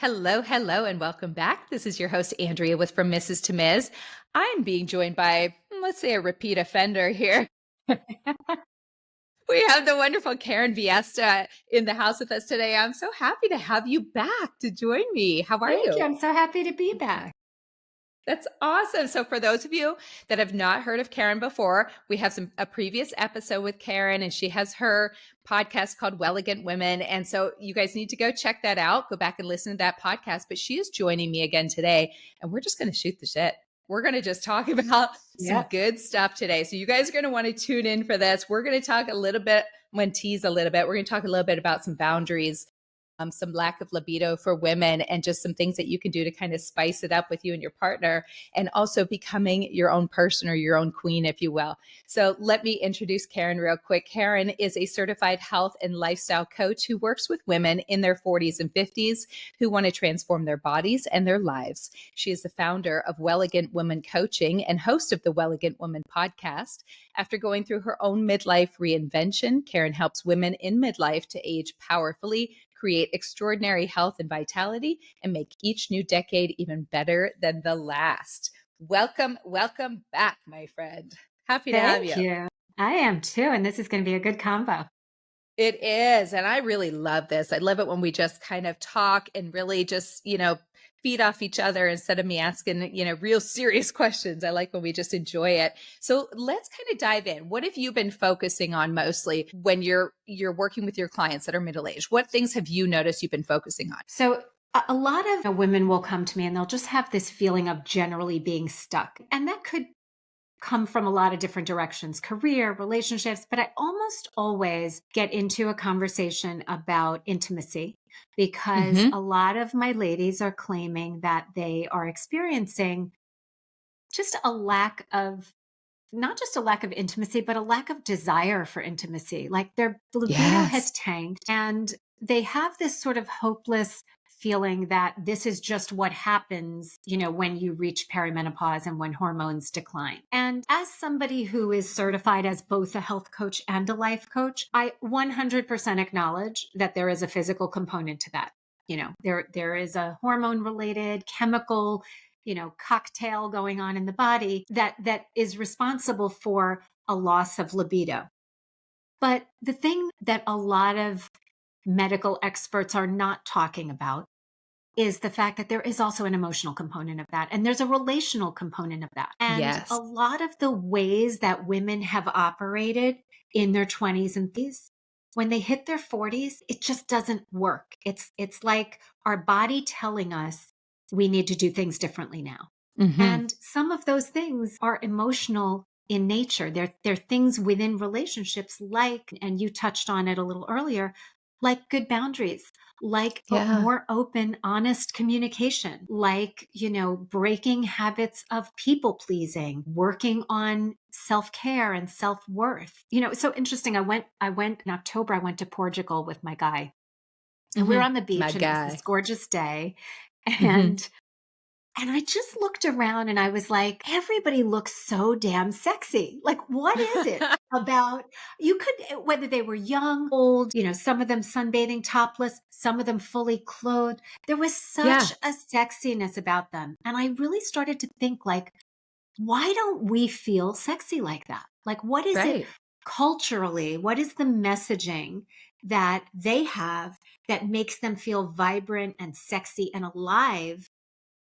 Hello, hello, and welcome back. This is your host, Andrea, with From Mrs. to Ms. I'm being joined by, let's say, a repeat offender here. We have the wonderful Karen Viesta in the house with us today. I'm so happy to have you back to join me. How are Thank you. you? I'm so happy to be back. That's awesome. So for those of you that have not heard of Karen before, we have a previous episode with Karen, and she has her podcast called Elegant Women. And so you guys need to go check that out. Go back and listen to that podcast. But she is joining me again today, and we're just going to shoot the shit. We're going to just talk about some Yep. good stuff today. So you guys are going to want to tune in for this. We're going to talk a little bit, tease a little bit. We're going to talk a little bit about some boundaries, some lack of libido for women, and just some things that you can do to kind of spice it up with you and your partner, and also becoming your own person or your own queen, if you will. So let me introduce Karen real quick. Karen is a certified health and lifestyle coach who works with women in their 40s and 50s who want to transform their bodies and their lives. She is the founder of Elegant Women Coaching and host of the Elegant Women podcast. After going through her own midlife reinvention, Karen helps women in midlife to age powerfully, create extraordinary health and vitality, and make each new decade even better than the last. Welcome back, my friend. Happy to have Thank you. you. I am too. And this is going to be a good combo. It is. And I really love this. I love it when we just kind of talk and really just, feed off each other instead of me asking, real serious questions. I like when we just enjoy it. So let's kind of dive in. What have you been focusing on mostly when you're working with your clients that are middle-aged? What things have you noticed you've been focusing on? So, a lot of women will come to me and they'll just have this feeling of generally being stuck. And that could come from a lot of different directions, career, relationships, but I almost always get into a conversation about intimacy because Mm-hmm. a lot of my ladies are claiming that they are experiencing just a lack of not just a lack of intimacy, but a lack of desire for intimacy. Like their libido has Yes. tanked and they have this sort of hopeless feeling that this is just what happens, when you reach perimenopause and when hormones decline. And as somebody who is certified as both a health coach and a life coach, I 100% acknowledge that there is a physical component to that. There is a hormone related chemical cocktail going on in the body that is responsible for a loss of libido. But the thing that a lot of medical experts are not talking about is the fact that there is also an emotional component of that. And there's a relational component of that. And a Yes. lot of the ways that women have operated in their 20s and 30s, when they hit their 40s, it just doesn't work. It's like our body telling us we need to do things differently now. Mm-hmm. And some of those things are emotional in nature. They're things within relationships like, and you touched on it a little earlier, like good boundaries, like Yeah. more open, honest communication, like, breaking habits of people pleasing, working on self-care and self-worth. It's so interesting. I went in October, I went to Portugal with my guy and we were Mm-hmm. on the My beach and it was this guy. gorgeous day. Mm-hmm. And I just looked around and I was like, everybody looks so damn sexy. Like, what is it about you could, whether they were young, old, some of them sunbathing topless, some of them fully clothed, there was Yeah. such a sexiness about them. And I really started to think like, why don't we feel sexy like that? Like, what is it Right. culturally? What is the messaging that they have that makes them feel vibrant and sexy and alive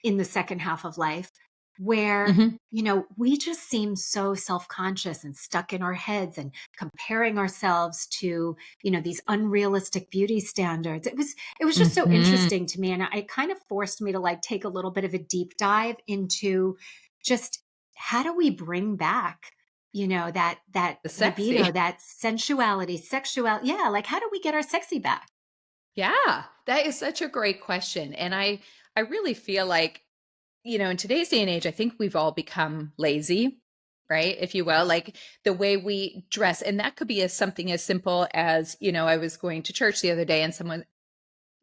in the second half of life where Mm-hmm. we just seem so self-conscious and stuck in our heads and comparing ourselves to these unrealistic beauty standards. It was just so Mm-hmm. interesting to me, and it kind of forced me to like take a little bit of a deep dive into just how do we bring back that The sexy. libido, that sensuality, sexuality. Yeah, like how do we get our sexy back? Yeah. That is such a great question. And I really feel like, in today's day and age, I think we've all become lazy, right? If you will, like the way we dress. And that could be something as simple as, I was going to church the other day and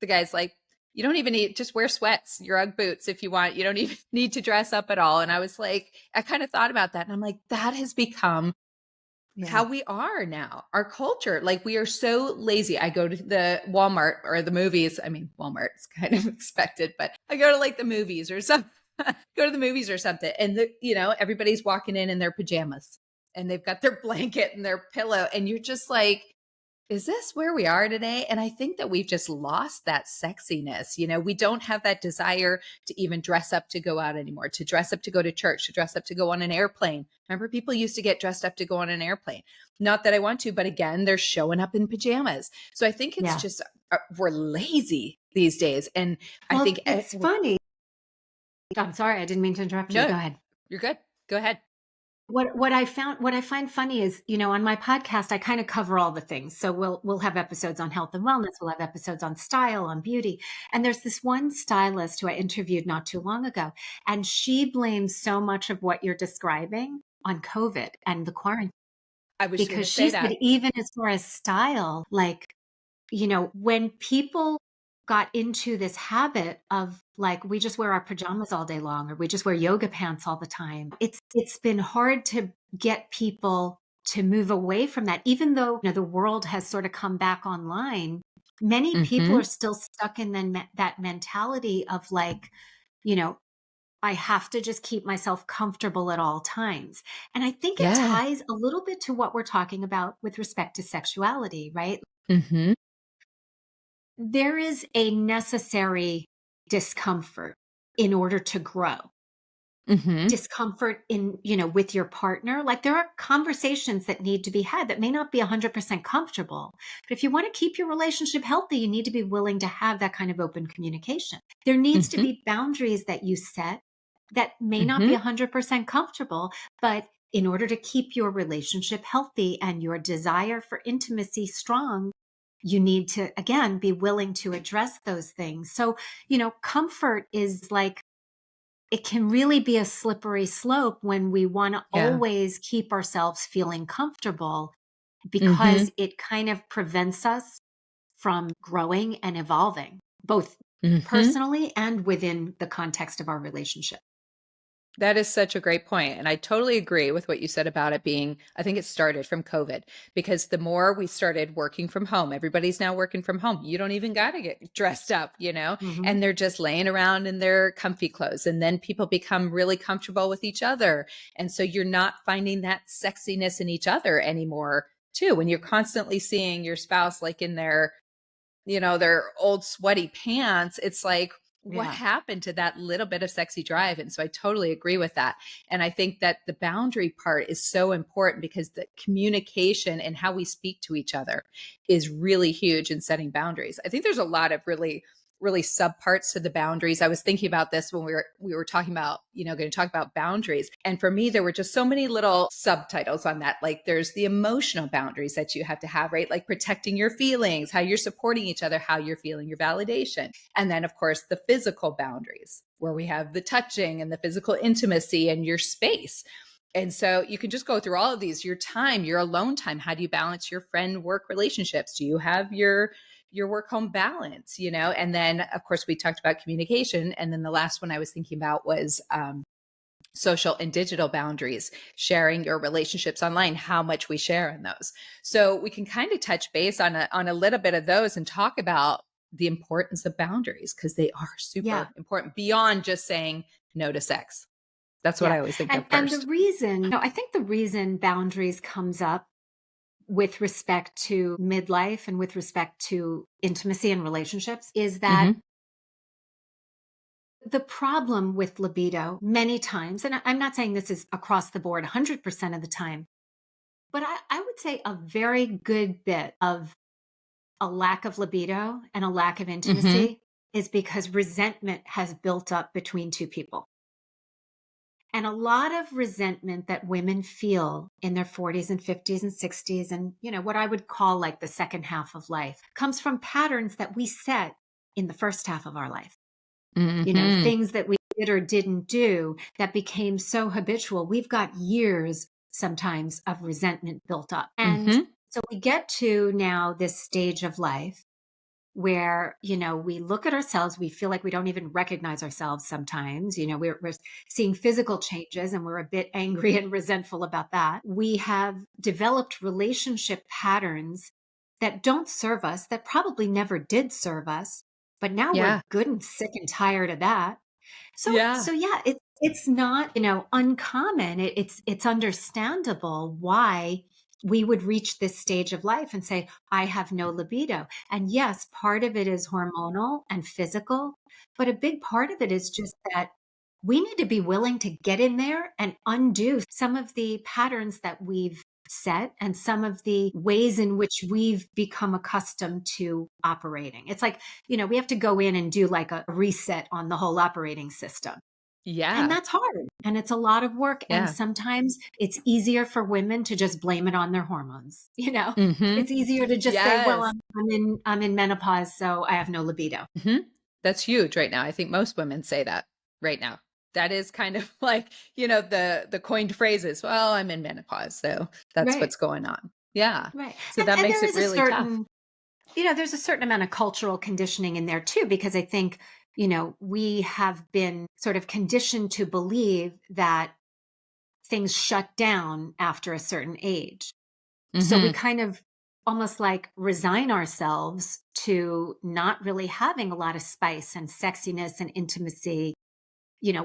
the guy's like, you don't even need, just wear sweats, your Ugg boots if you want. You don't even need to dress up at all. And I was like, I kind of thought about that and I'm like, that has become Yeah. how we are now, our culture. Like we are so lazy. I go to the Walmart or the movies. I mean, Walmart's kind of expected, but I go to like the movies or something, go to the movies or something. And everybody's walking in their pajamas and they've got their blanket and their pillow. And you're just like, is this where we are today? And I think that we've just lost that sexiness. We don't have that desire to even dress up to go out anymore, to dress up to go to church, to dress up to go on an airplane. Remember, people used to get dressed up to go on an airplane. Not that I want to, but again, they're showing up in pajamas. So I think it's Yeah. just, we're lazy these days. And I Well, think, it's funny. I'm sorry, I didn't mean to interrupt you. no, Go ahead. you're good. Go ahead. What I find funny is, on my podcast, I kind of cover all the things. So we'll have episodes on health and wellness, we'll have episodes on style, on beauty. And there's this one stylist who I interviewed not too long ago, and she blames so much of what you're describing on COVID and the quarantine, I was going because to she say said that. even as far as style, like, when people got into this habit of like, we just wear our pajamas all day long, or we just wear yoga pants all the time, it's been hard to get people to move away from that. Even though, the world has sort of come back online, many people are Hmm. still stuck in that mentality of like, you know, I have to just keep myself comfortable at all times. And I think it Yeah. ties a little bit to what we're talking about with respect to sexuality, right? Hmm. There is a necessary discomfort in order to grow. Hmm. Discomfort in, with your partner. Like there are conversations that need to be had that may not be 100% comfortable. But if you want to keep your relationship healthy, you need to be willing to have that kind of open communication. There needs to Hmm. be boundaries that you set that may not be Hmm. 100% comfortable, but in order to keep your relationship healthy and your desire for intimacy strong, you need to, again, be willing to address those things. So, comfort is like, it can really be a slippery slope when we want to Yeah. always keep ourselves feeling comfortable, Hmm. because it kind of prevents us from growing and evolving, both Hmm. personally and within the context of our relationship. That is such a great point. And I totally agree with what you said about it being, I think it started from COVID because the more we started working from home, everybody's now working from home. You don't even got to get dressed up, Hmm. and they're just laying around in their comfy clothes. And then people become really comfortable with each other. And so you're not finding that sexiness in each other anymore, too. When you're constantly seeing your spouse like in their old sweaty pants, it's like, what Yeah. happened to that little bit of sexy drive? And so I totally agree with that. And I think that the boundary part is so important because the communication and how we speak to each other is really huge in setting boundaries. I think there's a lot of really really subparts to the boundaries. I was thinking about this when we were talking about, going to talk about boundaries. And for me, there were just so many little subtitles on that. Like there's the emotional boundaries that you have to have, right? Like protecting your feelings, how you're supporting each other, how you're feeling your validation. And then of course the physical boundaries where we have the touching and the physical intimacy and your space. And so you can just go through all of these, your time, your alone time. How do you balance your friend work relationships? Do you have your work home balance, and then of course we talked about communication, and then the last one I was thinking about was social and digital boundaries, sharing your relationships online, how much we share in those. So we can kind of touch base on a little bit of those and talk about the importance of boundaries because they are Yeah. super important beyond just saying no to sex. That's what I Yeah. always think of And the first. reason, I think the reason boundaries comes up with respect to midlife and with respect to intimacy and relationships is that Hmm. the problem with libido many times, and I'm not saying this is across the board 100% of the time, but I would say a very good bit of a lack of libido and a lack of Hmm. intimacy is because resentment has built up between two people. And a lot of resentment that women feel in their 40s and 50s and 60s, and what I would call like the second half of life, comes from patterns that we set in the first half of our life. Hmm. Things that we did or didn't do that became so habitual. We've got years sometimes of resentment built up. And Hmm. so we get to now this stage of life where, we look at ourselves, we feel like we don't even recognize ourselves sometimes. We're seeing physical changes and we're a bit angry and resentful about that. We have developed relationship patterns that don't serve us, that probably never did serve us, but now we're Yeah. good and sick and tired of that. So Yeah. yeah, it's not, uncommon. It's understandable why we would reach this stage of life and say, I have no libido. And yes, part of it is hormonal and physical, but a big part of it is just that we need to be willing to get in there and undo some of the patterns that we've set and some of the ways in which we've become accustomed to operating. It's like, we have to go in and do like a reset on the whole operating system. And Yeah. that's hard and it's a lot of work. And Yeah. sometimes it's easier for women to just blame it on their hormones. Mhm. It's easier to just say, well, Yes. I'm in menopause, so I have no libido. Mhm. That's huge right now. I think most women say that right now. That is kind of like, the coined phrases, "Well, I'm in menopause, so that's Right. what's going on." Yeah. Right. So that And makes there it is a really tough. certain, there's a certain amount of cultural conditioning in there too, because I think, we have been sort of conditioned to believe that things shut down after a certain age. So we Mhm. kind of almost like resign ourselves to not really having a lot of spice and sexiness and intimacy,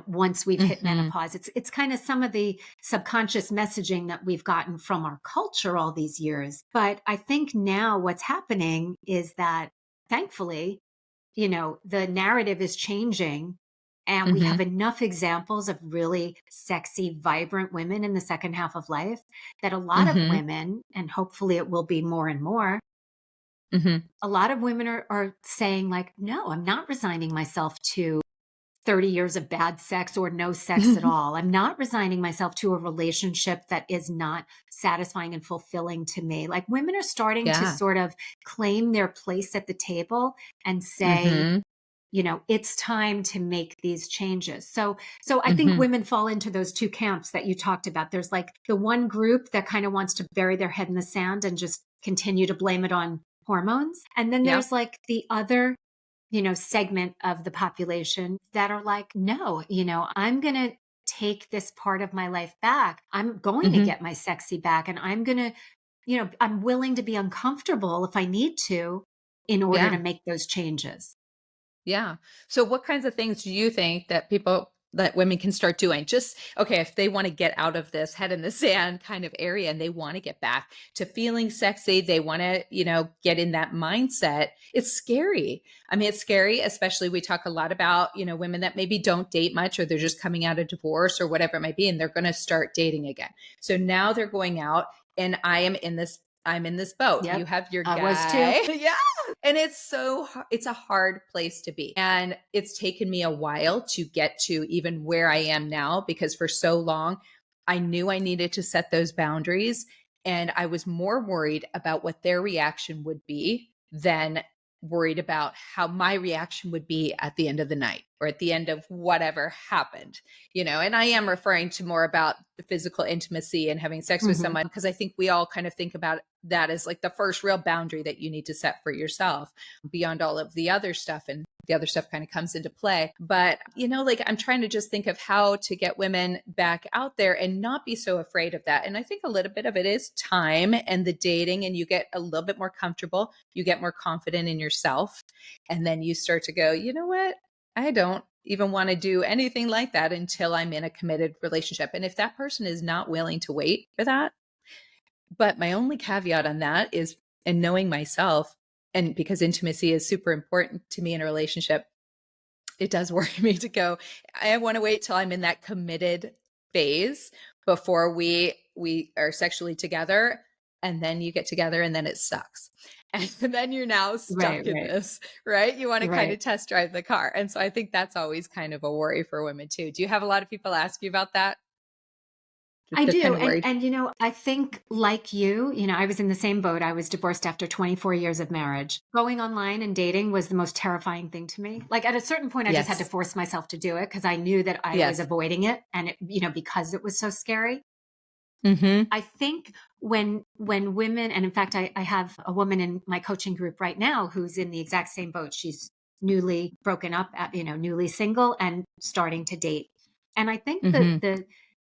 once we've hit Mhm. menopause. It's kind of some of the subconscious messaging that we've gotten from our culture all these years. But I think now what's happening is that thankfully, the narrative is changing and we have Mhm. enough examples of really sexy, vibrant women in the second half of life that a lot of Mhm. women, and hopefully it will be more and more, Mhm. a lot of women are saying, like, no, I'm not resigning myself to 30 years of bad sex or no sex at all. I'm not resigning myself to a relationship that is not satisfying and fulfilling to me. Like, women are starting to Yeah. sort of claim their place at the table and say, Mhm. it's time to make these changes. So I think Mhm. women fall into those two camps that you talked about. There's like the one group that kind of wants to bury their head in the sand and just continue to blame it on hormones. And then Yep. there's like the other, segment of the population that are like, no, I'm going to take this part of my life back. I'm going to Mhm. get my sexy back and I'm going to, I'm willing to be uncomfortable if I need to in order to Yeah. make those changes. Yeah. So what kinds of things do you think that women can start doing? Just okay, if they want to get out of this head in the sand kind of area and they want to get back to feeling sexy, they want to, get in that mindset. It's scary. I mean, it's scary, especially we talk a lot about, women that maybe don't date much or they're just coming out of divorce or whatever it might be and they're going to start dating again. So now they're going out and I'm in this boat. You Yep. have your I was too. guy. Yeah. And it's a hard place to be. And it's taken me a while to get to even where I am now because for so long I knew I needed to set those boundaries and I was more worried about what their reaction would be than worried about how my reaction would be at the end of the night or at the end of whatever happened, and I am referring to more about the physical intimacy and having sex with Mhm. someone because I think we all kind of think about that as like the first real boundary that you need to set for yourself beyond all of the other stuff. And the other stuff kind of comes into play. But, like I'm trying to just think of how to get women back out there and not be so afraid of that. And I think a little bit of it is time and the dating, and you get a little bit more comfortable, you get more confident in yourself. And then you start to go, you know what? I don't even want to do anything like that until I'm in a committed relationship. And if that person is not willing to wait for that, but my only caveat on that is, and knowing myself, and because intimacy is super important to me in a relationship, it does worry me to go, I want to wait till I'm in that committed phase before we are sexually together. And then you get together and then it sucks. And then you're now Right, stuck in right, this, right? You want to kind right. of test drive the car. And so I think that's always kind of a worry for women too. Do you have a lot of people ask you about that? I They're do. kind of And worried. and I think like you, I was in the same boat. I was divorced after 24 years of marriage. Going online and dating was the most terrifying thing to me. Like at a certain point I just had to Yes. force myself to do it because I knew that I was Yes. avoiding it and it, because it was so scary. Mhm. I think when women, and in fact, I have a woman in my coaching group right now who's in the exact same boat. She's newly broken up, newly single and starting to date. And I think that Mhm.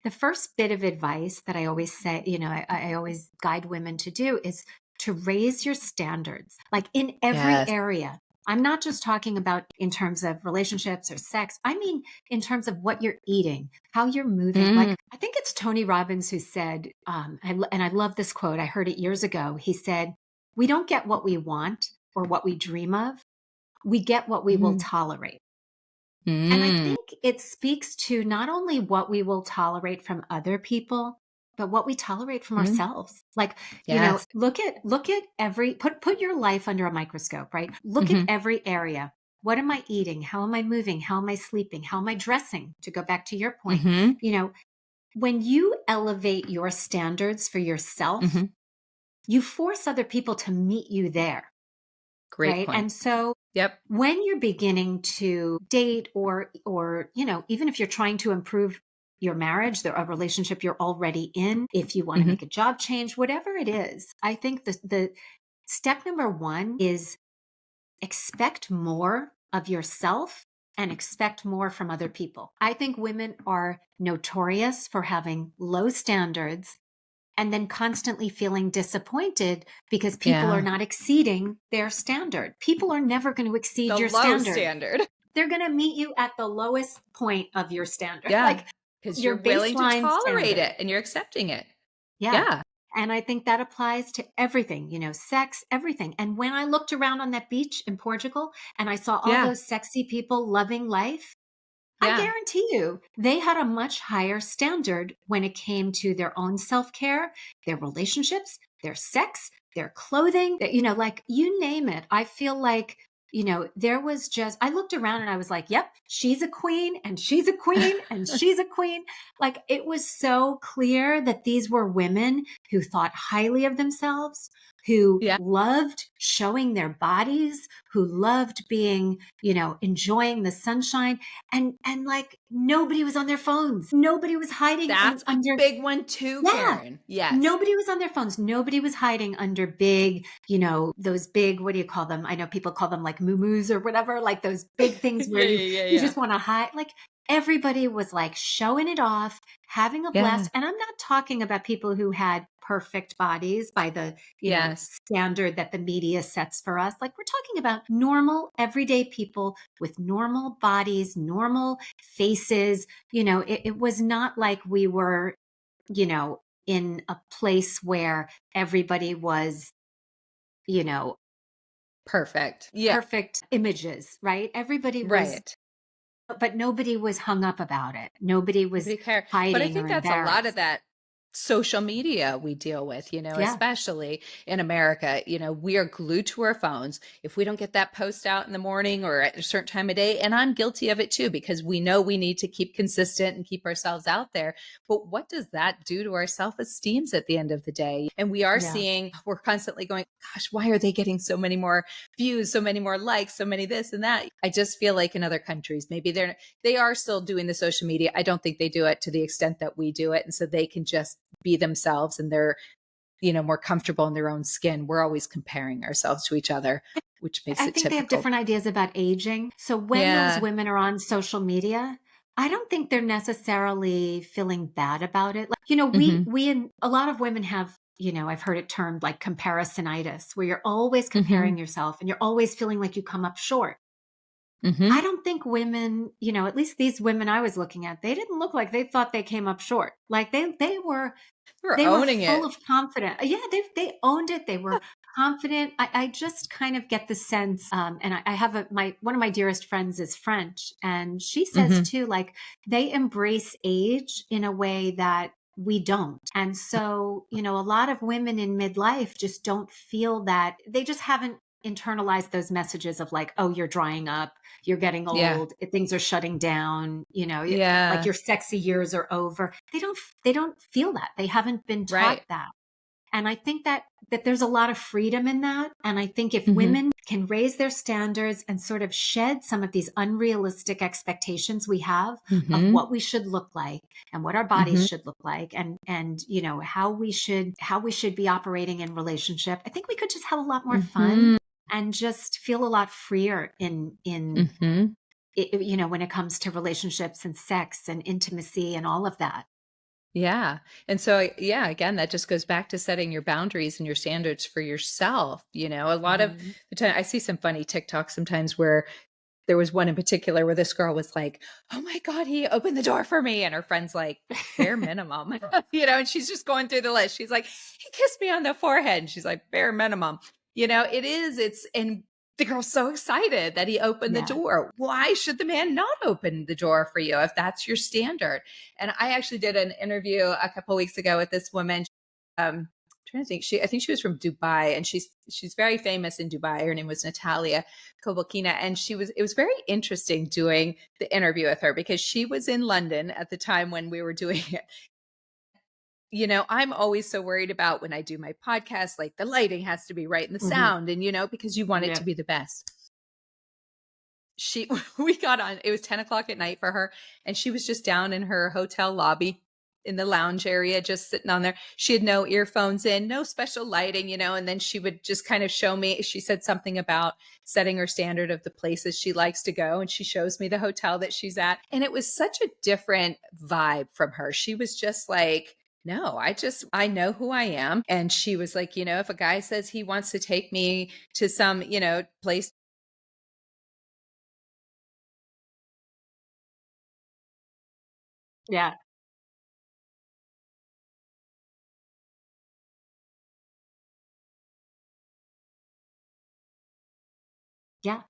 the first bit of advice that I always say, I always guide women to do is to raise your standards, like in every Yes. area. I'm not just talking about in terms of relationships or sex. I mean, in terms of what you're eating, how you're moving. Like, Mm. I think it's Tony Robbins who said, and I love this quote. I heard it years ago. He said, "We don't get what we want or what we dream of. We get what we will Mm. tolerate." And I Mm. think it speaks to not only what we will tolerate from other people, but what we tolerate from Mm. ourselves. Like, Yes. look at every, put your life under a microscope, right? Look at Mhm. every area. What am I eating? How am I moving? How am I sleeping? How am I dressing? To go back to your point, Mhm. you know, when you elevate your standards for yourself, Mhm. you force other people to meet you there, Great right? point. And so Yep. when you're beginning to date or even if you're trying to improve your marriage, a relationship you're already in, if you want to Mhm. make a job change, whatever it is, I think the step number one is expect more of yourself and expect more from other people. I think women are notorious for having low standards and then constantly feeling disappointed because people are Yeah. not exceeding their standard. People are never going to exceed The your low standard. standard. They're going to meet you at the lowest point of your standard, Yeah. like Because your you're willing to baseline tolerate standard. it and you're accepting it. Yeah. Yeah. And I think that applies to everything, sex, everything. And when I looked around on that beach in Portugal and I saw all Yeah. those sexy people loving life, I Yeah. guarantee you they had a much higher standard when it came to their own self care, their relationships, their sex, their clothing, like you name it. I feel like, there was just, I looked around and I was like, yep, she's a queen and she's a queen and she's a queen. Like it was so clear that these were women who thought highly of themselves, who Yeah. loved showing their bodies, who loved being, enjoying the sunshine and like nobody was on their phones. Nobody was hiding That's a under big one too, yeah. Karen. Yes. Nobody was on their phones. Nobody was hiding under big, those big, what do you call them? I know people call them like moo or whatever, like those big things where Yeah, you yeah, yeah, you yeah. just want to hide. Like everybody was like showing it off, having a Yeah. blast. And I'm not talking about people who had perfect bodies by the, Yes. standard that the media sets for us. Like we're talking about normal, everyday people with normal bodies, normal faces. It was not like we were in a place where everybody was, you know, Perfect. Yeah. perfect images, right? Everybody was, Right. but nobody was hung up about it. Nobody was Nobody cared. But I hiding or think that's a lot of embarrassed. that social media we deal with, Yeah. especially in America. We are glued to our phones. If we don't get that post out in the morning or at a certain time of day, and I'm guilty of it too, because we know we need to keep consistent and keep ourselves out there. But what does that do to our self-esteems at the end of the day? And we are Yeah. seeing, we're constantly going, gosh, why are they getting so many more views, so many more likes, so many this and that? I just feel like in other countries, maybe they are still doing the social media. I don't think they do it to the extent that we do it. And so they can just be themselves and they're, more comfortable in their own skin. We're always comparing ourselves to each other, which makes I it think they have typical. different ideas about aging. So when those Yeah. women are on social media, I don't think they're necessarily feeling bad about it. Like, Hmm. we and a lot of women have, I've heard it termed like comparisonitis, where you're always Hmm. comparing yourself and you're always feeling like you come up short. I Hmm. don't think women, at least these women I was looking at, they didn't look like they thought they came up short. Like We're they were owning full it. of confidence. Yeah, they owned it. They were confident. I just kind of get the sense, and I have one of my dearest friends is French, and she says Hmm. too, like they embrace age in a way that we don't. And so, a lot of women in midlife just don't feel that they just haven't internalized those messages of like, oh, you're drying up, you're getting Yeah. old, things are shutting down, like Yeah. your sexy years are over. They don't feel that. They haven't been taught Right. that. And I think that there's a lot of freedom in that. And I think if Mm-hmm. women can raise their standards and sort of shed some of these unrealistic expectations we have of Mm-hmm. what we should look like and what our bodies Mm-hmm. should look like, and how we should be operating in relationship, I think we could just have a lot more fun Mm-hmm. and just feel a lot freer in Mm-hmm. when it comes to relationships and sex and intimacy and all of that. Yeah. And so, yeah, again, that just goes back to setting your boundaries and your standards for yourself. A lot of Mhm. the time I see some funny TikToks sometimes where there was one in particular where this girl was like, "Oh my God, he opened the door for me." And her friend's like, "Bare minimum," and she's just going through the list. She's like, "He kissed me on the forehead." And she's like, "Bare minimum." And the girl's so excited that he opened the Yeah. door. Why should the man not open the door for you if that's your standard? And I actually did an interview a couple weeks ago with this woman. Trying to think, I think she was from Dubai, and she's very famous in Dubai. Her name was Natalia Kobokina, and it was very interesting doing the interview with her because she was in London at the time when we were doing it. I'm always so worried about when I do my podcast, like the lighting has to be right and the Mhm. sound, and because you want it to Yeah. be the best. We got on, it was 10 o'clock at night for her, and she was just down in her hotel lobby in the lounge area, just sitting on there. She had no earphones in, no special lighting, and then she would just kind of show me. She said something about setting her standard of the places she likes to go, and she shows me the hotel that she's at. And it was such a different vibe from her. She was just like, no, I know who I am. And she was like, if a guy says he wants to take me to some, place. Yeah. Yeah.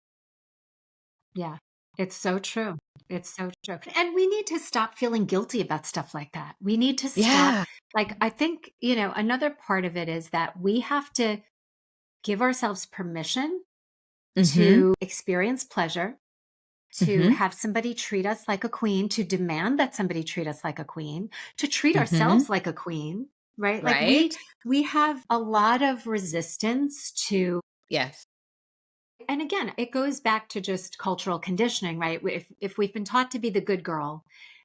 Yeah. It's so true. It's so true. And we need to stop feeling guilty about stuff like that. We need to stop. Yeah. Like, I think, another part of it is that we have to give ourselves permission Mm-hmm. to experience pleasure, to Mm-hmm. have somebody treat us like a queen, to demand that somebody treat us like a queen, to treat Mm-hmm. ourselves like a queen, right? Like Right. we have a lot of resistance to. Yes. And again, it goes back to just cultural conditioning, right? If we've been taught to be the good girl,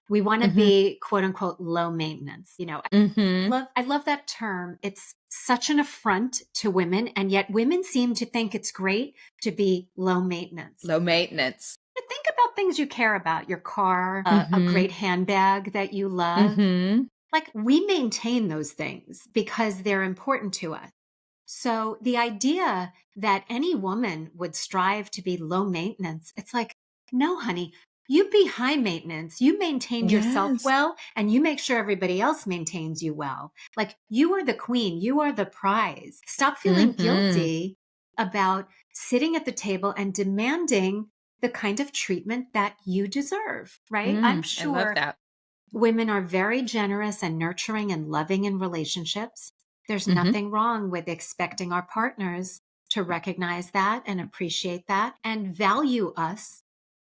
we want to Mm-hmm. be quote unquote low maintenance. Mm-hmm. I love that term. It's such an affront to women, and yet women seem to think it's great to be low maintenance. Low maintenance. Think about things you care about, your car, a Mm-hmm. great handbag that you love. Mm-hmm. Like, we maintain those things because they're important to us. So the idea that any woman would strive to be low maintenance, it's like, no, honey, you be high maintenance. You maintain yourself Yes. well, and you make sure everybody else maintains you well. Like, you are the queen, you are the prize. Stop feeling Mm-hmm. guilty about sitting at the table and demanding the kind of treatment that you deserve, right? I'm I love sure that. women are very generous and nurturing and loving in relationships. There's Mm-hmm. nothing wrong with expecting our partners to recognize that and appreciate that and value us,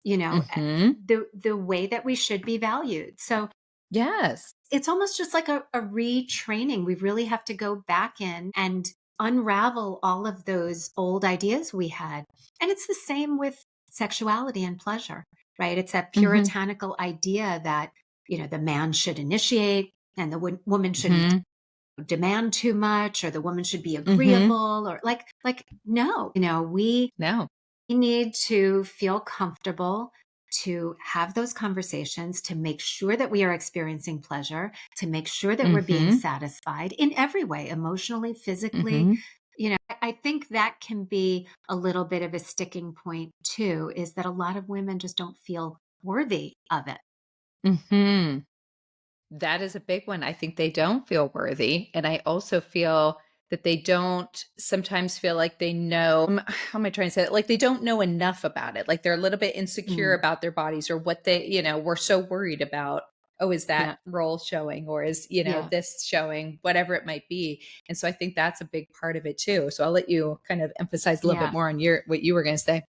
Mm-hmm. the way that we should be valued. So Yes. it's almost just like a retraining. We really have to go back in and unravel all of those old ideas we had. And it's the same with sexuality and pleasure, right? It's that Mm-hmm. puritanical idea that, the man should initiate and the woman shouldn't Mm-hmm. demand too much, or the woman should be Mm-hmm. agreeable, or like, no, we No. need to feel comfortable to have those conversations, to make sure that we are experiencing pleasure, to make sure that we're being Mm-hmm. satisfied in every way, emotionally, physically. Mm-hmm. I think that can be a little bit of a sticking point too, is that a lot of women just don't feel worthy of it. Mm-hmm. That is a big one. I think they don't feel worthy. And I also feel that they don't sometimes feel like they know, how am I trying to say it? Like they don't know enough about it. Like they're a little bit insecure Mm, about their bodies or what they, were so worried about. Oh, is that yeah. role showing or is, Yeah. this showing, whatever it might be. And so I think that's a big part of it too. So I'll let you kind of emphasize a little bit Yeah. more on what you were going to say.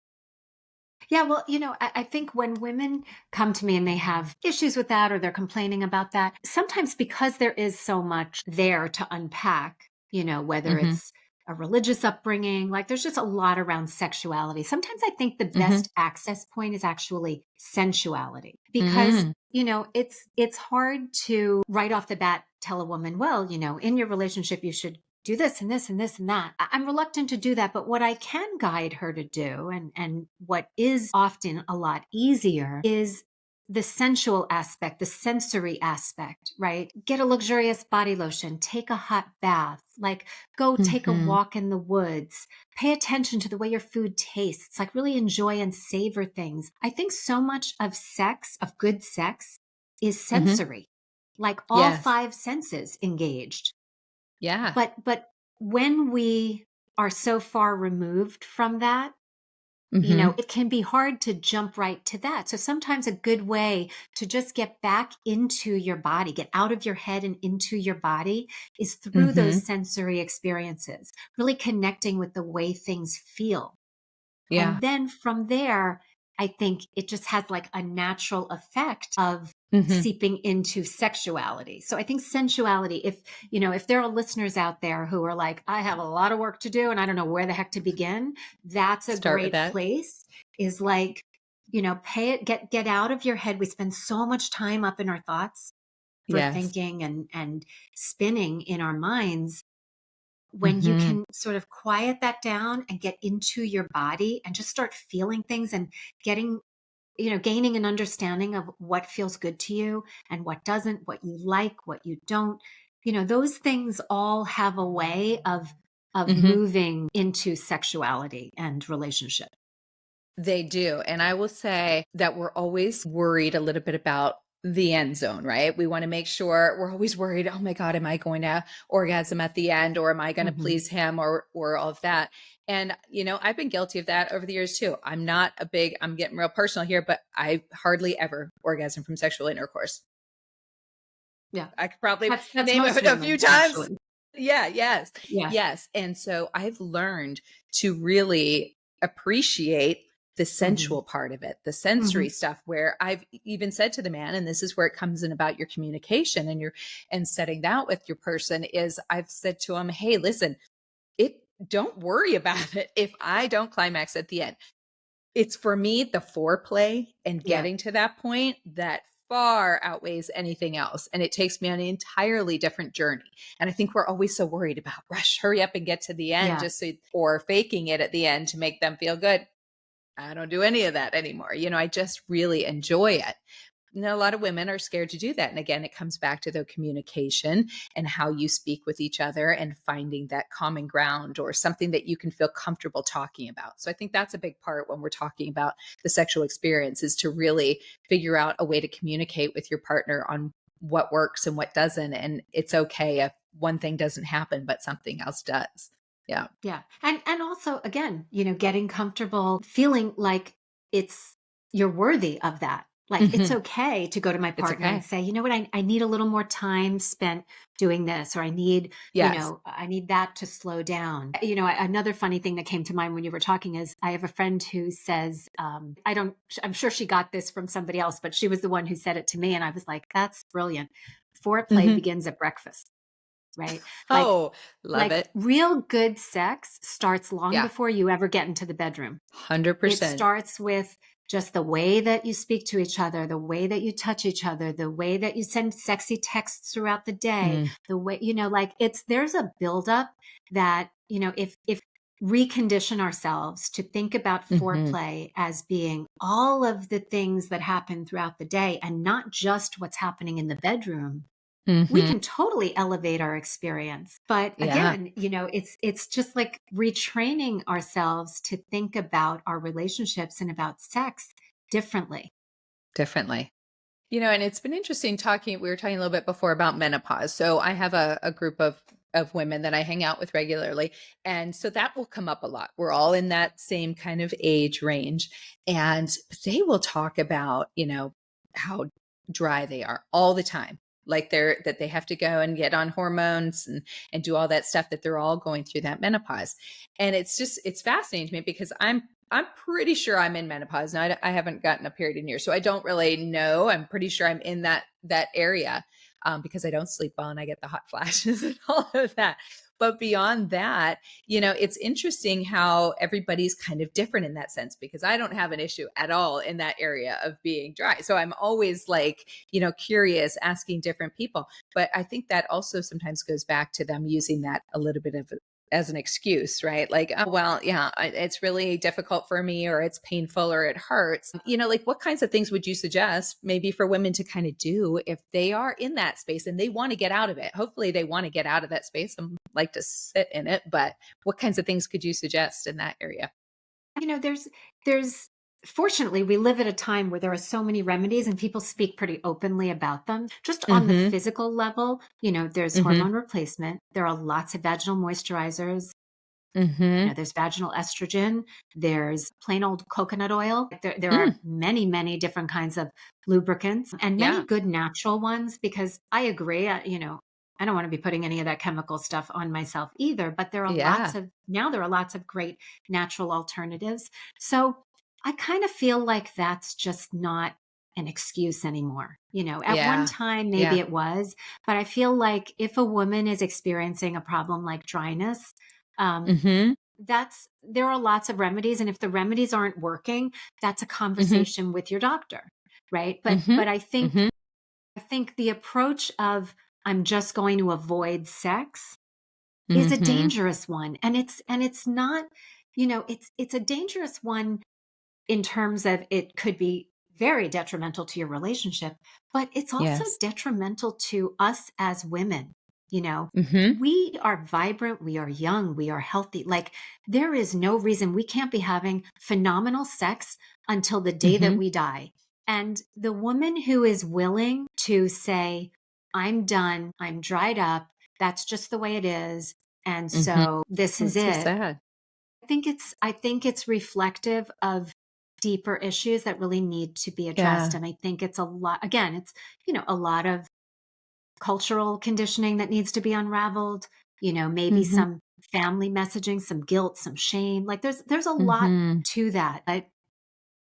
Yeah, well, I think when women come to me and they have issues with that or they're complaining about that, sometimes because there is so much there to unpack, whether Mm-hmm. it's a religious upbringing. Like there's just a lot around sexuality. Sometimes I think the Mm-hmm. best access point is actually sensuality because, Mm-hmm. it's hard to right off the bat tell a woman, well, in your relationship, you should do this and this and this and that. I'm reluctant to do that. But what I can guide her to do, and what is often a lot easier, is the sensual aspect, the sensory aspect, right? Get a luxurious body lotion, take a hot bath, like go take a Mm-hmm. walk in the woods, pay attention to the way your food tastes, like really enjoy and savor things. I think so much of sex, of good sex, is Mm-hmm. sensory, like all Yes. five senses engaged. Yeah. But when we are so far removed from that, Mm-hmm. it can be hard to jump right to that. So sometimes a good way to just get back into your body, get out of your head and into your body, is through Mm-hmm. those sensory experiences, really connecting with the way things feel. Yeah. And then from there, I think it just has like a natural effect of Mm-hmm. seeping into sexuality. So I think sensuality, if there are listeners out there who are like, I have a lot of work to do and I don't know where the heck to begin, that's a Start with great that. place, is like, pay it, get out of your head. We spend so much time up in our thoughts for Yes. thinking and spinning in our minds. When you Mm-hmm. can sort of quiet that down and get into your body and just start feeling things and getting, gaining an understanding of what feels good to you and what doesn't, what you like, what you don't, those things all have a way of Mm-hmm. moving into sexuality and relationship. They do. And I will say that we're always worried a little bit about the end zone, right? We want to make sure we're always worried, oh my God, am I going to orgasm at the end, or am I going to Hmm. please him, or all of that? And I've been guilty of that over the years too. I'm getting real personal here, but I hardly ever orgasm from sexual intercourse. Yeah. I could probably That's name most it a few women, times. actually. Yeah, yes. Yeah. Yes. And so I've learned to really appreciate the Hmm. sensual part of it, the Hmm. sensory stuff, where I've even said to the man, and this is where it comes in about your communication and setting that with your person, is I've said to him, hey, listen, it don't worry about it if I don't climax at the end. It's for me, the foreplay and Yeah. getting to that point that far outweighs anything else. And it takes me on an entirely different journey. And I think we're always so worried about rush, hurry up and get to the end, Yeah. or faking it at the end to make them feel good. I don't do any of that anymore. I just really enjoy it. And a lot of women are scared to do that. And again, it comes back to the communication and how you speak with each other and finding that common ground or something that you can feel comfortable talking about. So I think that's a big part when we're talking about the sexual experience, is to really figure out a way to communicate with your partner on what works and what doesn't. And it's okay if one thing doesn't happen, but something else does. Yeah. Yeah. And also again, getting comfortable feeling like it's you're worthy of that. Like it's Mhm. okay to go to my It's partner and okay. say, you know what, I need a little more time spent doing this, or I need, Yes. I need that to slow down. Another funny thing that came to mind when you were talking is I have a friend who says, I'm sure she got this from somebody else, but she was the one who said it to me. And I was like, that's brilliant. Foreplay Mhm. begins at breakfast, right? Like Oh, love it. real good sex starts long Yeah. before you ever get into the bedroom. It 100%. starts with just the way that you speak to each other, the way that you touch each other, the way that you send sexy texts throughout the day, Mm. the way, there's a buildup that, if recondition ourselves to think about Mhm. foreplay as being all of the things that happen throughout the day and not just what's happening in the bedroom, we Mhm. can totally elevate our experience. But Yeah, again, it's just like retraining ourselves to think about our relationships and about sex differently. differently. And it's been interesting talking. We were talking a little bit before about menopause. So I have a group of women that I hang out with regularly. And so that will come up a lot. We're all in that same kind of age range. And they will talk about, how dry they are all the time. Like that they have to go and get on hormones and do all that stuff, that they're all going through that menopause. And it's fascinating to me because I'm pretty sure I'm in menopause now. I haven't gotten a period in years, so I don't really know. I'm pretty sure I'm in that area because I don't sleep well and I get the hot flashes and all of that. But beyond that, it's interesting how everybody's kind of different in that sense, because I don't have an issue at all in that area of being dry. So I'm always like, curious, asking different people. But I think that also sometimes goes back to them using that a little bit of as an excuse, right? Like, oh, well, yeah, it's really difficult for me, or it's painful, or it hurts. Like what kinds of things would you suggest maybe for women to kind of do if they are in that space and they want to get out of it? Hopefully they want to get out of that space and like to sit in it. But what kinds of things could you suggest in that area? There's fortunately, we live at a time where there are so many remedies and people speak pretty openly about them. Just on the Mm-hmm. physical level, there's Mm-hmm. hormone replacement. There are lots of vaginal moisturizers. Mm-hmm. There's vaginal estrogen. There's plain old coconut oil. There are Mm, many, many different kinds of lubricants and many yeah. good natural ones, because I agree, I don't want to be putting any of that chemical stuff on myself either, but Yeah. there are lots of great natural alternatives. So I kind of feel like that's just not an excuse anymore. At one Yeah. time, maybe Yeah. it was, but I feel like if a woman is experiencing a problem like dryness, um, Mm-hmm. there are lots of remedies. And if the remedies aren't working, that's a Mm-hmm. conversation with your doctor. Right. Mm-hmm. But Mm-hmm. I think the approach of I'm just going to avoid sex is a Mm-hmm. dangerous one. And it's not, it's a dangerous one in terms of it could be very detrimental to your relationship, but it's also Yes. detrimental to us as women. You know, Mm-hmm. we are vibrant, we are young, we are healthy. Like, there is no reason we can't be having phenomenal sex until the day that Mm-hmm. we die. And the woman who is willing to say, I'm done, I'm dried up, that's just the way it is. And Mm-hmm. so this is That's so it. sad. I think it's reflective of deeper issues that really need to be addressed. Yeah. And I think it's a lot, again, it's, a lot of cultural conditioning that needs to be unraveled, maybe Mm-hmm. some family messaging, some guilt, some shame. Like, there's a lot Mm-hmm. to that.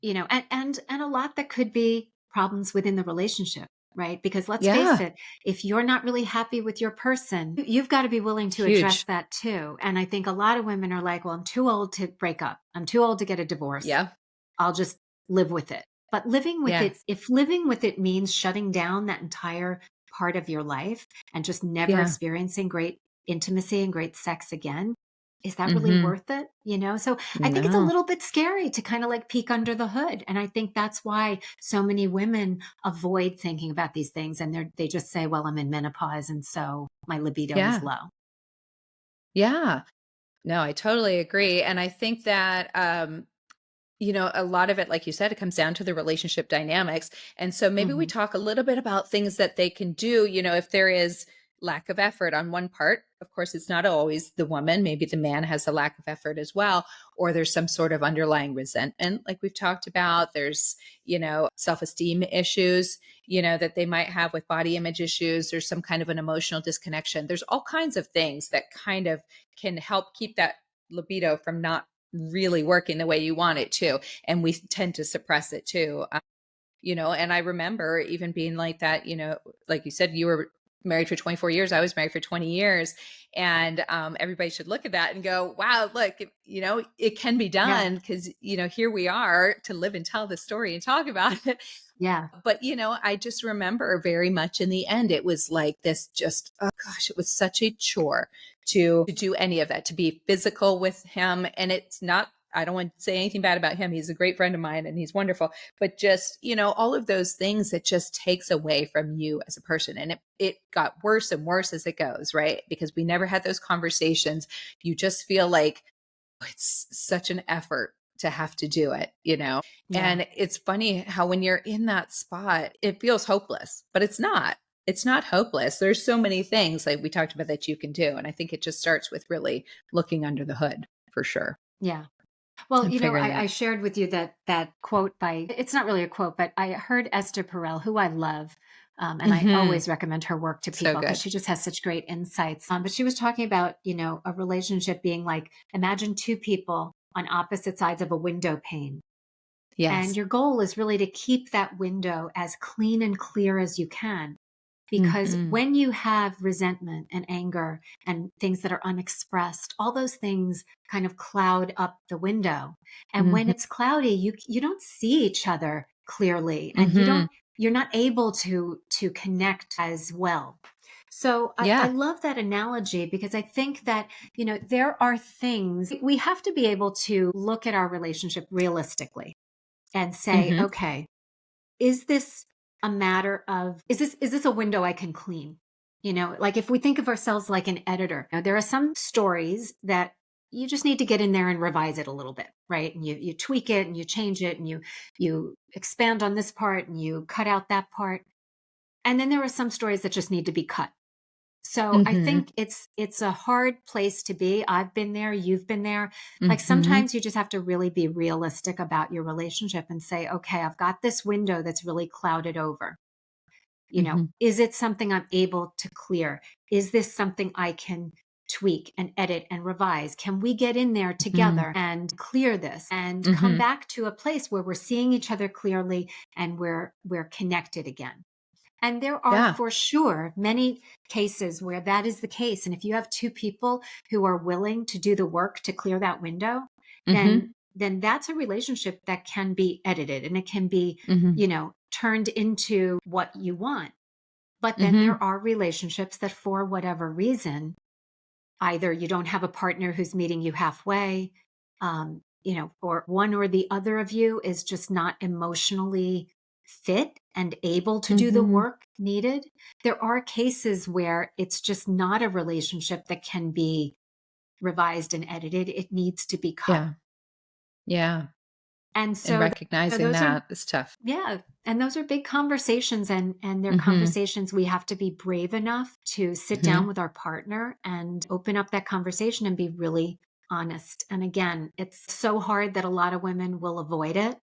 And a lot that could be problems within the relationship, right? Because let's face Yeah. it, if you're not really happy with your person, you've got to be willing to address Huge. that too. And I think a lot of women are like, well, I'm too old to break up. I'm too old to get a divorce. Yeah. I'll just live with it. But Yes. if living with it means shutting down that entire part of your life and just never Yeah. experiencing great intimacy and great sex again, is that really Mm-hmm. worth it? So I think it's a No. little bit scary to kind of like peek under the hood. And I think that's why so many women avoid thinking about these things. And they just say, well, I'm in menopause. And so my libido is Yeah. low. Yeah. No, I totally agree. And I think that a lot of it, like you said, it comes down to the relationship dynamics. And so maybe we Hmm. talk a little bit about things that they can do, if there is lack of effort on one part. Of course, it's not always the woman. Maybe the man has a lack of effort as well, or there's some sort of underlying resentment, like we've talked about. There's, self esteem issues, that they might have with body image issues. There's some kind of an emotional disconnection. There's all kinds of things that kind of can help keep that libido from not really working the way you want it to. And we tend to suppress it too. And I remember even being like that, like you said, you were married for 24 years. I was married for 20 years. And everybody should look at that and go, wow, look, it can be Yeah. done because, here we are to live and tell the story and talk about it. Yeah. But, I just remember very much in the end, it was like this just, oh gosh, it was such a chore to do any of that, to be physical with him. And it's not, I don't want to say anything bad about him. He's a great friend of mine and he's wonderful. But just, all of those things that just takes away from you as a person. And it got worse and worse as it goes, right? Because we never had those conversations. You just feel like it's such an effort to have to do it. Yeah. And it's funny how when you're in that spot, it feels hopeless, but it's not. It's not hopeless. There's so many things like we talked about that you can do. And I think it just starts with really looking under the hood for sure Yeah. Well, and figuring I that. shared with you that quote by, it's not really a quote, but I heard Esther Perel, who I love. And I Hmm. always recommend her work to So people because good. she just has such great insights. But she was talking about, a relationship being like, imagine two people on opposite sides of a window pane. And Yes. your goal is really to keep that window as clean and clear as you can. Because Mhm. when you have resentment and anger and things that are unexpressed, all those things kind of cloud up the window. And when Mhm. it's cloudy, you don't see each other clearly, and Mhm. you're not able to connect as well. So I Yeah. love that analogy, because I think that, there are things we have to be able to look at our relationship realistically and say, Mhm. okay, is this a matter of, is this a window I can clean? Like if we think of ourselves like an editor, there are some stories that you just need to get in there and revise it a little bit, right? And you tweak it and you change it and you expand on this part and you cut out that part. And then there are some stories that just need to be cut. So I Mhm. think it's a hard place to be. I've been there, you've been there. Like Mhm. sometimes you just have to really be realistic about your relationship and say, okay, I've got this window that's really clouded over. Mhm. Is it something I'm able to clear? Is this something I can tweak and edit and revise? Can we get in there Mhm. together and clear this and come Mhm. back to a place where we're seeing each other clearly and we're connected again? And there are Yeah. for sure many cases where that is the case. And if you have two people who are willing to do the work to clear that window, Mhm. then that's a relationship that can be edited and it can be, Mhm. turned into what you want. But then Mhm. there are relationships that for whatever reason, either you don't have a partner who's meeting you halfway, or one or the other of you is just not emotionally fit and able to do the Mhm. work needed. There are cases where it's just not a relationship that can be revised and edited. It needs to be cut. Yeah. Yeah. And And so recognizing those are, that is tough. yeah, and those are big conversations, and they're Mhm. conversations we have to be brave enough to sit down Mhm. with our partner and open up that conversation and be really honest. And again, it's so hard that a lot of women will avoid it,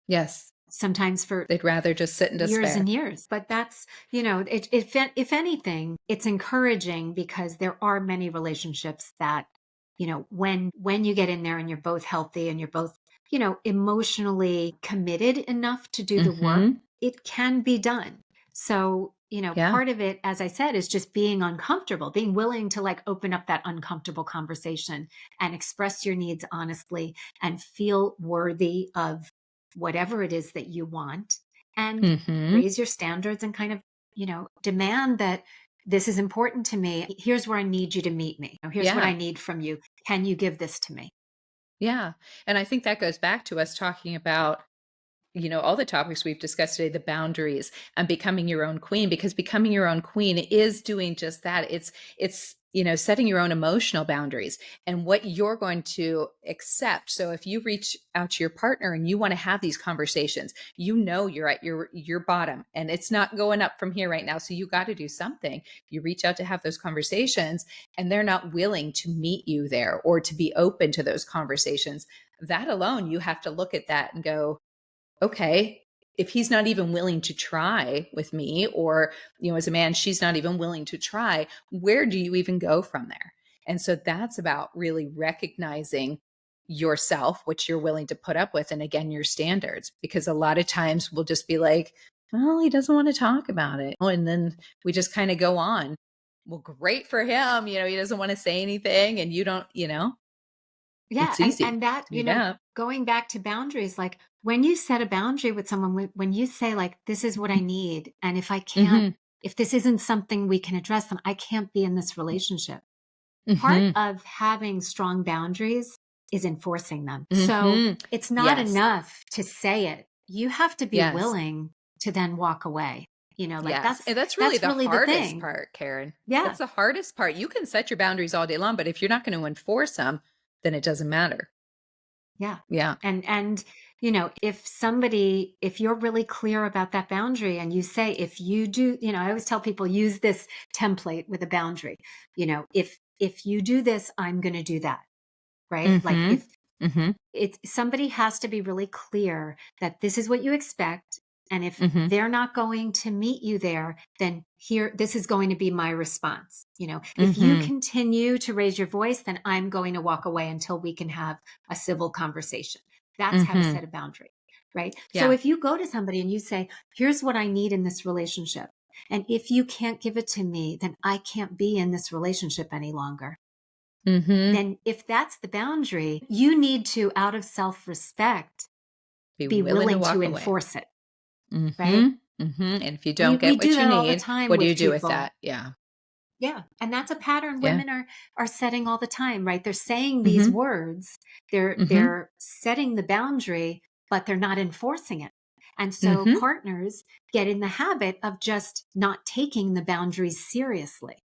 Yes. sometimes for They'd rather just sit in years despair. and years. But that's, if anything, it's encouraging, because there are many relationships that, when you get in there and you're both healthy and you're both, emotionally committed enough to do the work, Mhm. it can be done. So, Yeah. part of it, as I said, is just being uncomfortable, being willing to like open up that uncomfortable conversation and express your needs honestly and feel worthy of whatever it is that you want, and Mhm. raise your standards and kind of, demand that this is important to me. Here's where I need you to meet me. Here's what I Yeah. need from you. Can you give this to me? Yeah. And I think that goes back to us talking about all the topics we've discussed today, the boundaries and becoming your own queen, because becoming your own queen is doing just that. It's setting your own emotional boundaries and what you're going to accept. So if you reach out to your partner and you want to have these conversations, you're at your bottom and it's not going up from here right now. So you got to do something. You reach out to have those conversations and they're not willing to meet you there or to be open to those conversations. That alone, you have to look at that and go, okay, if he's not even willing to try with me, or, as a man, she's not even willing to try, where do you even go from there? And so that's about really recognizing yourself, what you're willing to put up with. And again, your standards, because a lot of times we'll just be like, well, he doesn't want to talk about it. And then we just kind of go on. Well, great for him. He doesn't want to say anything and you don't, Yeah. it's And easy that, to do that. going back to boundaries, like when you set a boundary with someone, when you say, like, this is what I need, and Hmm. if this isn't something we can address, then I can't be in this relationship. Part Hmm. of having strong boundaries is enforcing them. So Hmm. it's not Yes. enough to say it. You have to be Yes. willing to then walk away. Like Yes. And that's really that's the really the hardest thing. part, Karen. Yeah. That's the hardest part. You can set your boundaries all day long, but if you're not going to enforce them, then it doesn't matter. Yeah. Yeah. And if you're really clear about that boundary and you say, if you do, I always tell people, use this template with a boundary. If you do this, I'm going to do that. Right? Like Mhm. if Mhm. it's somebody has to be really clear that this is what you expect. And if Mhm. they're not going to meet you there, then this is going to be my response. If you Mhm. continue to raise your voice, then I'm going to walk away until we can have a civil conversation. That's how to Mhm. set a boundary, right? So Yeah. if you go to somebody and you say, here's what I need in this relationship, And if you can't give it to me, then I can't be in this relationship any longer. Mm-hmm. Then if that's the boundary, you need to, out of self-respect, Be be willing to willing to walk away. enforce it, right? Mm-hmm. Mm-hmm. And if you We don't we get do what you that all the need, time what do you with do with people. that? Yeah. Yeah, and that's a pattern Yeah. women are setting all the time, right? They're saying these Mm-hmm. words, they're Mm-hmm. they're setting the boundary, but they're not enforcing it. And so Mm-hmm. partners get in the habit of just not taking the boundaries seriously.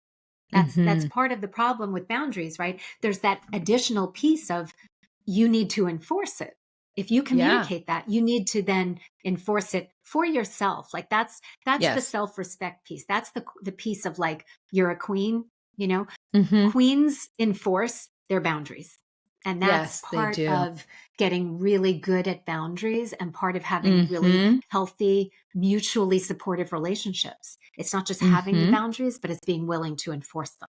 That's Mm-hmm. part of the problem with boundaries, right? There's that additional piece of you need to enforce it. If you Yeah. communicate that, you need to then enforce it for yourself. Like that's the Yes. self-respect piece. That's the piece of like you're a queen, you know. Mm-hmm. Queens enforce their boundaries. And that's Yes, they part do. of getting really good at boundaries and part of having really Mm-hmm. healthy, mutually supportive relationships. It's not just having the Mm-hmm. boundaries, but it's being willing to enforce them.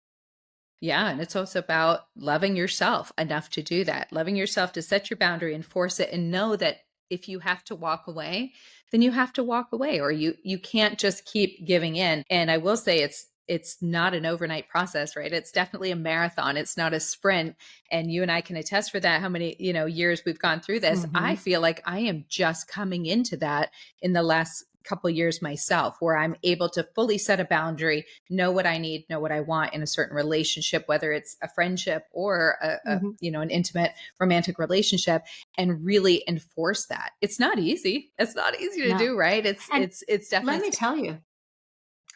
Yeah. And it's also about loving yourself enough to do that, loving yourself to set your boundary, enforce it, and know that if you have to walk away, then you have to walk away, or you can't just keep giving in. And I will say it's not an overnight process, right? It's definitely a marathon. It's not a sprint. And you and I can attest for that, how many, years we've gone through this. I Mm-hmm. feel like I am just coming into that in the last couple years myself, where I'm able to fully set a boundary, know what I need, know what I want in a certain relationship, whether it's a friendship or Mm-hmm. an intimate romantic relationship, and really enforce that. It's not easy. It's not easy to No. do, right? It's And it's it's let definitely me tell you,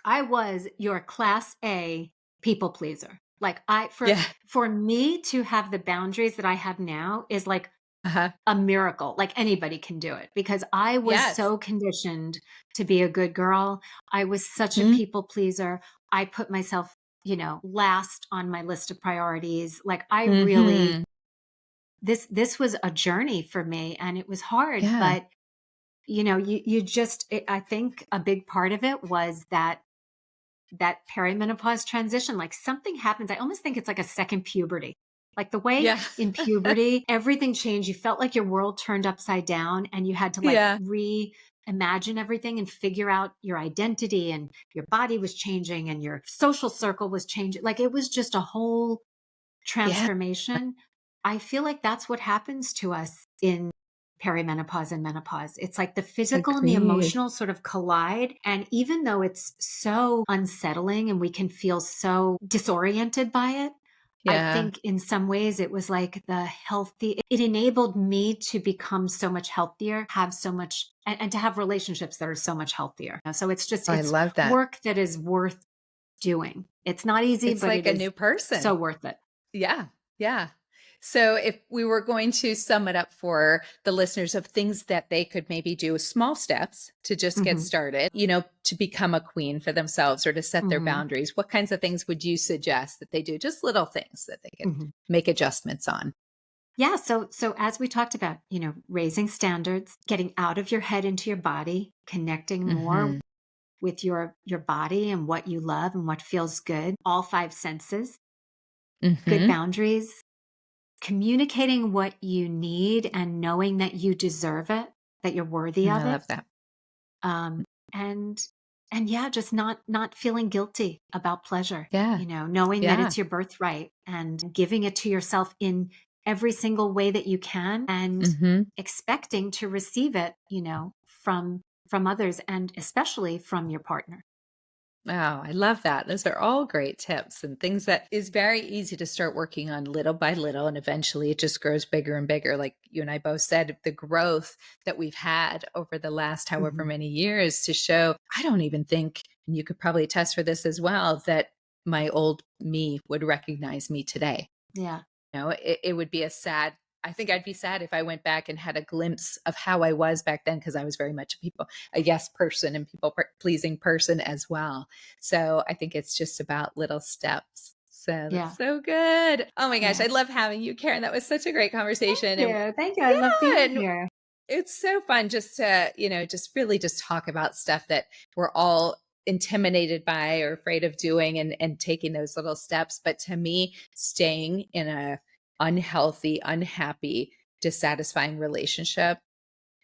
I was your class A people pleaser. Like yeah. for me to have the boundaries that I have now is like Uh-huh. a miracle. Like anybody can do it because I was Yes. so conditioned to be a good girl. I was such a Mhm. people pleaser. I put myself, last on my list of priorities. Like I really Mhm. this was a journey for me and it was hard, Yeah. but you just I think a big part of it was that perimenopause transition. Like something happens. I almost think it's like a second puberty. Like the way Yeah. in puberty everything changed, you felt like your world turned upside down and you had to like Yeah. reimagine everything and figure out your identity, and your body was changing and your social circle was changing. Like it was just a whole Yeah. transformation. I feel like that's what happens to us in perimenopause and menopause. It's like the physical and the Agreed. emotional sort of collide. And even though it's so unsettling and we can feel so disoriented by it, I Yeah. think in some ways it was like it enabled me to become so much healthier, have so much, and to have relationships that are so much healthier. So Oh, I it's love that. work that is worth doing. It's not easy, It's but like it a is new person. so worth it. Yeah. Yeah. So if we were going to sum it up for the listeners of things that they could maybe do, small steps to just get Mhm. started, to become a queen for themselves or to set their Mhm. boundaries, what kinds of things would you suggest that they do? Just little things that they could Mhm. make adjustments on. Yeah, so as we talked about, raising standards, getting out of your head into your body, connecting more Mm-hmm. with your body and what you love and what feels good, all five senses, good Mm-hmm. boundaries, communicating what you need and knowing that you deserve it, that you're worthy I of it. love that. Um and and yeah, just not feeling guilty about pleasure, Yeah. knowing that Yeah. it's your birthright and giving it to yourself in every single way that you can, and Mm-hmm. expecting to receive it, from others and especially from your partner. Oh, I love that. Those are all great tips and things that is very easy to start working on little by little. And eventually it just grows bigger and bigger. Like you and I both said, the growth that we've had over the last however Mhm. many years to show, I don't even think, and you could probably attest for this as well, that my old me would recognize me today. Yeah. It would be I think I'd be sad if I went back and had a glimpse of how I was back then, because I was very much a yes person and pleasing person as well. So I think it's just about little steps. So Yeah. that's so good. Oh my gosh, Yeah. I love having you, Karen. That was such a great conversation. And Thank you. I love yeah, being and here. it's so fun just to, just really just talk about stuff that we're all intimidated by or afraid of doing, and taking those little steps. But to me, staying in a unhealthy, unhappy, dissatisfying relationship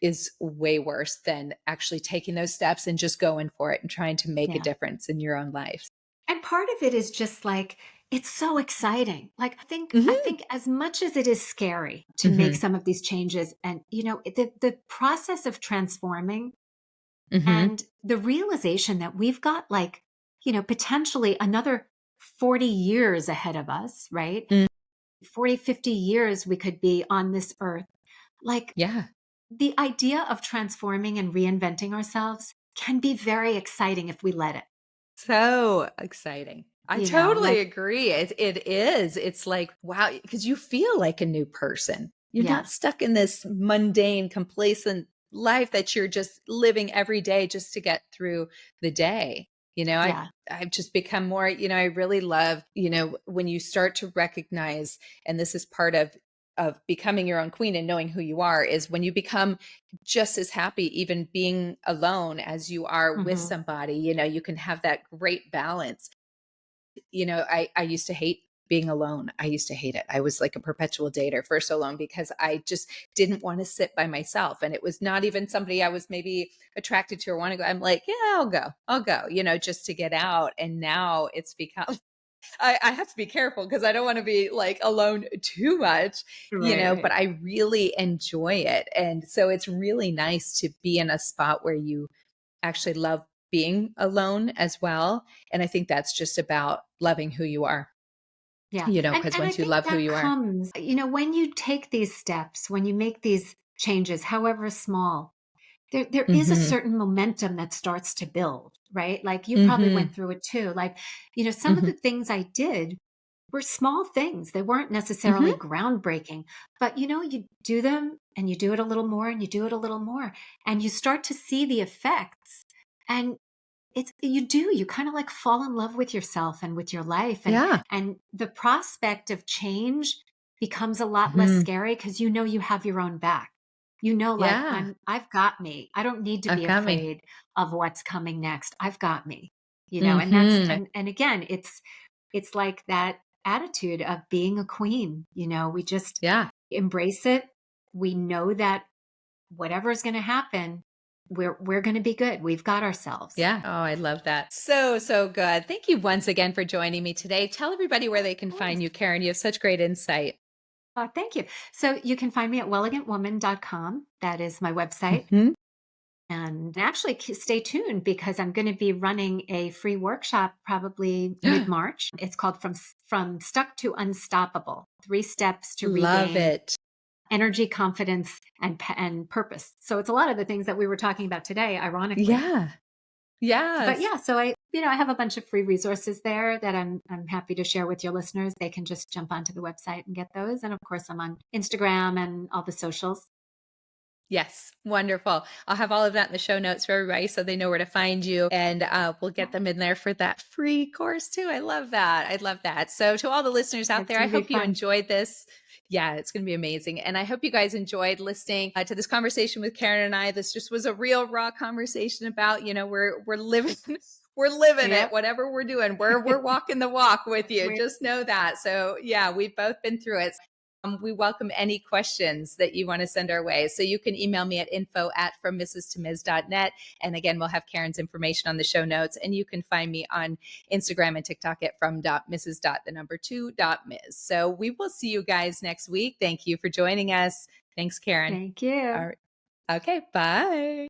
is way worse than actually taking those steps and just going for it and trying to make a Yeah. difference in your own life. And part of it is just like, it's so exciting. Like I Hmm. think as much as it is scary to make Hmm. some of these changes, and the process of transforming Hmm. and the realization that we've got like, potentially another 40 years ahead of us, right? Mm. 40, 50 years we could be on this earth. Like Yeah. the idea of transforming and reinventing ourselves can be very exciting if we let it. So exciting. I totally Like, agree. It is. It's like, wow, because you feel like a new person. You're not yeah, stuck in this mundane, complacent life that you're just living every day just to get through the day. yeah. I've just become more, I really love, when you start to recognize, and this is part of becoming your own queen and knowing who you are, is when you become just as happy even being alone as you are with Hmm. somebody. You can have that great balance. I used to hate being alone. I used to hate it. I was like a perpetual dater for so long because I just didn't want to sit by myself. And it was not even somebody I was maybe attracted to or want to go. I'm like, yeah, I'll go, just to get out. And now it's become, I have to be careful because I don't want to be like alone too much, Right, but right. I really enjoy it. And so it's really nice to be in a spot where you actually love being alone as well. And I think that's just about loving who you are, Yeah. because And I once you think love who that you are, comes, when you take these steps, when you make these changes, however small, there is a hmm certain momentum that starts to build, right? Like you probably hmm went through it too. Like, some of hmm the things I did were small things. They weren't necessarily hmm groundbreaking, but you do them and you do it a little more and you do it a little more and you start to see the effects. And you kind of like fall in love with yourself and with your life, yeah, and the prospect of change becomes a lot less hmm scary because you have your own back. Like yeah, I've got me. I don't need to I've be got me. afraid of what's coming next. I've got me. And that's Hmm and again, it's like that attitude of being a queen. We just Yeah. embrace it. We know that whatever is going to happen, we're going to be good. We've got ourselves. Yeah. Oh, I love that. So, so good. Thank you once again for joining me today. Tell everybody where Of they can course. find you, Karen. You have such great insight. Thank you. So you can find me at wellegantwoman.com. That is my website. Hmm And actually, stay tuned because I'm going to be running a free workshop probably mid March. It's called From Stuck to Unstoppable: 3 Steps to Love Regain it. Energy, Confidence, and Purpose. So it's a lot of the things that we were talking about today, ironically. Yeah. But Yes. yeah, so I have a bunch of free resources there that I'm happy to share with your listeners. They can just jump onto the website and get those. And of course, I'm on Instagram and all the socials. Yes, wonderful. I'll have all of that in the show notes for everybody so they know where to find you. And we'll get them in there for that free course too. I love that. I love that. So, to all the listeners out It's there, I going to be hope you fun. enjoyed this. Yeah, it's going to be amazing. And I hope you guys enjoyed listening to this conversation with Karen and I. This just was a real raw conversation about, we're living. We're living it, Yep. whatever we're doing. We're walking the walk with you. We Just know that. So yeah, we've both been through it. We welcome any questions that you want to send our way. So you can email me at info@FromMrs.to Ms.net. And again, we'll have Karen's information on the show notes. And you can find me on Instagram and TikTok at from.mrs.2.ms. So we will see you guys next week. Thank you for joining us. Thanks, Karen. Thank you. All right. Okay, bye.